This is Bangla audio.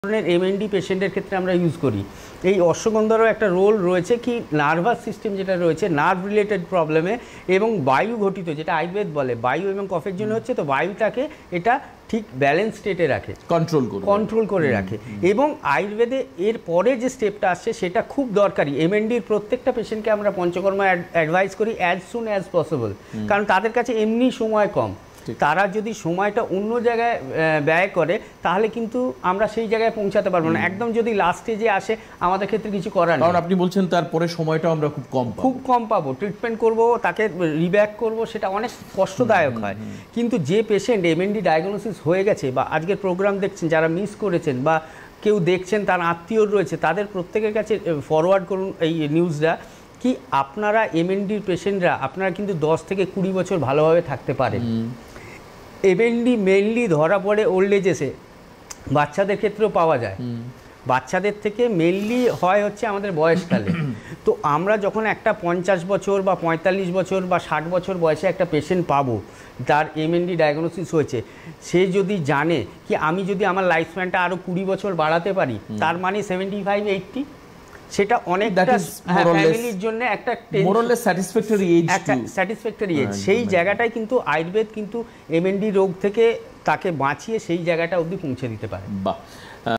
ধরনের এমএনডি পেশেন্টের ক্ষেত্রে আমরা ইউজ করি। এই অশ্বগন্ধারও একটা রোল রয়েছে কি নার্ভাস সিস্টেম যেটা রয়েছে নার্ভ রিলেটেড প্রবলেমে এবং বায়ু ঘটিত যেটা আয়ুর্বেদ বলে বায়ু এবং কফের জন্য হচ্ছে, তো বায়ুটাকে এটা ঠিক ব্যালেন্স স্টেটে রাখে, কন্ট্রোল করে রাখে। এবং আয়ুর্বেদে এর পরে যে স্টেপটা আসছে সেটা খুব দরকারি। এমএনডির প্রত্যেকটা পেশেন্টকে আমরা পঞ্চকর্মা অ্যাডভাইস করি অ্যাজ সুন অ্যাজ পসিবল, কারণ তাদের কাছে এমনি সময় কম। তারা যদি সময়টা অন্য জায়গায় ব্যয় করে তাহলে কিন্তু আমরা সেই জায়গায় পৌঁছাতে পারবো না। একদম যদি লাস্ট স্টেজে আসে আমাদের ক্ষেত্রে কিছু করার নেই, কারণ আপনি বলছেন তারপরে সময়টা আমরা খুব কম পাবো। ট্রিটমেন্ট করব, তাকে রিব্যাক করব, সেটা অনেক কষ্টদায়ক হয়। কিন্তু যে পেশেন্ট এমএনডি ডায়াগনোসিস হয়ে গেছে বা আজকের প্রোগ্রাম দেখছেন যারা মিস করেছেন বা কেউ দেখছেন তার আত্মীয় রয়েছে, তাদের প্রত্যেকের কাছে ফরওয়ার্ড করুন এই নিউজটা কি আপনারা এমএনডির পেশেন্টরা আপনারা কিন্তু 10 থেকে 20 বছর ভালোভাবে থাকতে পারেন। এমএনডি মেনলি ধরা পড়ে ওল্ড এজেসে, বাচ্চাদের ক্ষেত্রেও পাওয়া যায়। বাচ্চাদের থেকে মেনলি হয় হচ্ছে আমাদের বয়সকালে। তো আমরা যখন একটা 50 বছর বা 45 বছর বা 60 বছর বয়সে একটা পেশেন্ট পাবো যার এমএনডি ডায়াগনোসিস হয়েছে, সে যদি জানে কি আমি যদি আমার লাইফ স্প্যানটা আরও 20 বছর বাড়াতে পারি, তার মানে 75-80, সেটা অনেকটা ফ্যামিলির জন্য একটা স্যাটিসফ্যাক্টরি এজ। সেই জায়গাটায় কিন্তু আয়ুর্বেদ কিন্তু এমএনডি রোগ থেকে তাকে বাঁচিয়ে সেই জায়গাটা অবধি পৌঁছে দিতে পারে। বাহ।